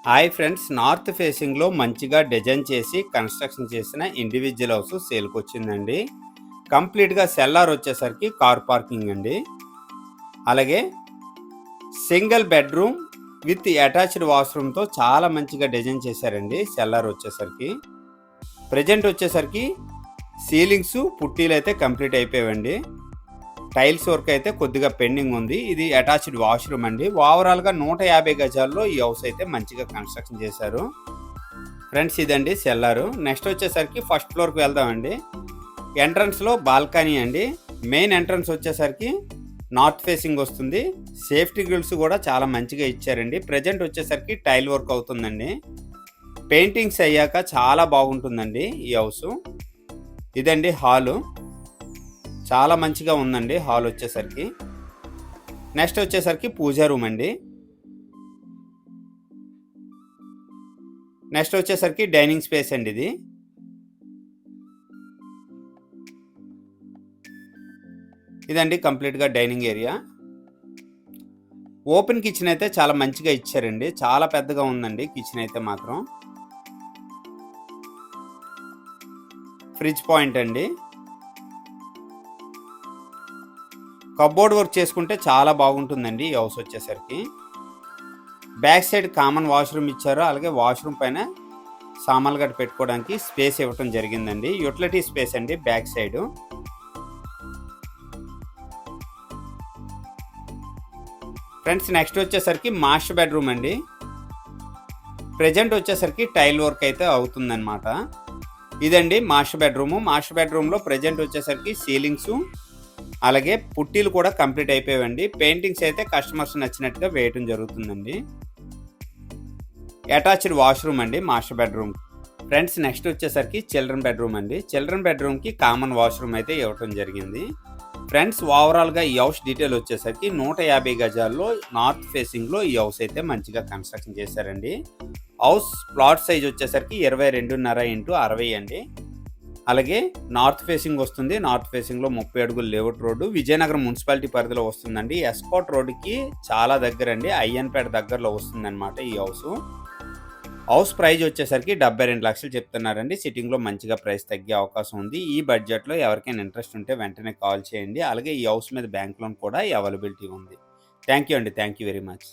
Hi friends, north ఫేసింగ్లో మంచిగా design చేసి కన్స్ట్రక్షన్ చేసిన ఇండివిజువల్ హౌస్ సేల్కి వచ్చిందండి. కంప్లీట్గా సెల్లార్ వచ్చేసరికి కార్ పార్కింగ్ అండి. అలాగే సింగిల్ బెడ్రూమ్ విత్ అటాచ్డ్ వాష్రూమ్తో చాలా మంచిగా డిజైన్ చేశారండి. సెల్లార్ వచ్చేసరికి ప్రజెంట్ వచ్చేసరికి సీలింగ్స్ పుట్టీలు అయితే కంప్లీట్ అయిపోయాయండి. టైల్స్ వర్క్ అయితే కొద్దిగా పెండింగ్ ఉంది. ఇది అటాచ్డ్ వాష్రూమ్ అండి. ఓవరాల్గా 150 గజాల్లో ఈ హౌస్ అయితే మంచిగా కన్స్ట్రక్షన్ చేశారు. ఫ్రెండ్స్ ఇదండి సెల్లారు. నెక్స్ట్ వచ్చేసరికి ఫస్ట్ ఫ్లోర్కి వెళ్దామండి. ఎంట్రన్స్లో బాల్కనీ అండి. మెయిన్ ఎంట్రన్స్ వచ్చేసరికి నార్త్ ఫేసింగ్ వస్తుంది. సేఫ్టీ గ్రిల్స్ కూడా చాలా మంచిగా ఇచ్చారండి. ప్రజెంట్ వచ్చేసరికి టైల్ వర్క్ అవుతుందండి. పెయింటింగ్స్ అయ్యాక చాలా బాగుంటుందండి ఈ హౌస్. ఇదండి హాలు, చాలా మంచిగా ఉందండి హాల్ వచ్చేసరికి. నెక్స్ట్ వచ్చేసరికి పూజా రూమ్ అండి. నెక్స్ట్ వచ్చేసరికి డైనింగ్ స్పేస్ అండి. ఇదండి కంప్లీట్గా డైనింగ్ ఏరియా. ఓపెన్ కిచెన్ అయితే చాలా మంచిగా ఇచ్చారండి. చాలా పెద్దగా ఉందండి కిచెన్ అయితే మాత్రం. ఫ్రిడ్జ్ పాయింట్ అండి. కబోర్డ్ వర్క్ చేసుకుంటే చాలా బాగుంటుందండి ఈ హౌస్ వచ్చేసరికి. బ్యాక్ సైడ్ కామన్ వాష్రూమ్ ఇచ్చారు. అలాగే వాష్రూమ్ పైన సామాన్లు గట్ట పెట్టుకోవడానికి స్పేస్ ఇవ్వటం జరిగిందండి. యూటిలిటీ స్పేస్ అండి బ్యాక్ సైడ్. ఫ్రెండ్స్ నెక్స్ట్ వచ్చేసరికి మాస్టర్ బెడ్రూమ్ అండి. ప్రజెంట్ వచ్చేసరికి టైల్ వర్క్ అయితే అవుతుందన్నమాట. ఇదండి మాస్టర్ బెడ్రూమ్. మాస్టర్ బెడ్రూమ్లో ప్రజెంట్ వచ్చేసరికి సీలింగ్స్ అలాగే పుట్టీలు కూడా కంప్లీట్ అయిపోయాయండి. పెయింటింగ్స్ అయితే కస్టమర్స్ నచ్చినట్టుగా వేయటం జరుగుతుందండి. అటాచ్డ్ వాష్రూమ్ అండి మాస్టర్ బెడ్రూమ్. ఫ్రెండ్స్ నెక్స్ట్ వచ్చేసరికి చిల్డ్రన్ బెడ్రూమ్ అండి. చిల్డ్రన్ బెడ్రూమ్కి కామన్ వాష్రూమ్ అయితే ఇవ్వటం జరిగింది. ఫ్రెండ్స్ ఓవరాల్గా ఈ హౌస్ డీటెయిల్ వచ్చేసరికి 150 గజాల్లో నార్త్ ఫేసింగ్లో ఈ హౌస్ అయితే మంచిగా కన్స్ట్రక్షన్ చేశారండి. హౌస్ ప్లాట్ సైజ్ వచ్చేసరికి 22.5 x 60 అండి. అలాగే నార్త్ ఫేసింగ్ వస్తుంది. నార్త్ ఫేసింగ్లో 30 అడుగుల లేఅవుట్ రోడ్డు విజయనగరం మున్సిపాలిటీ పరిధిలో వస్తుందండి. ఎస్కోట్ రోడ్డుకి చాలా దగ్గర అండి. అయ్యన్పేట దగ్గరలో వస్తుందన్నమాట ఈ హౌస్. హౌస్ ప్రైజ్ వచ్చేసరికి 72 లక్షలు చెప్తున్నారండి. సిట్టింగ్లో మంచిగా ప్రైస్ తగ్గే అవకాశం ఉంది. ఈ బడ్జెట్లో ఎవరికైనా ఇంట్రెస్ట్ ఉంటే వెంటనే కాల్ చేయండి. అలాగే ఈ హౌస్ మీద బ్యాంక్ లోన్ కూడా అవైలబిలిటీ ఉంది. థ్యాంక్ యూ అండి. Thank you very much.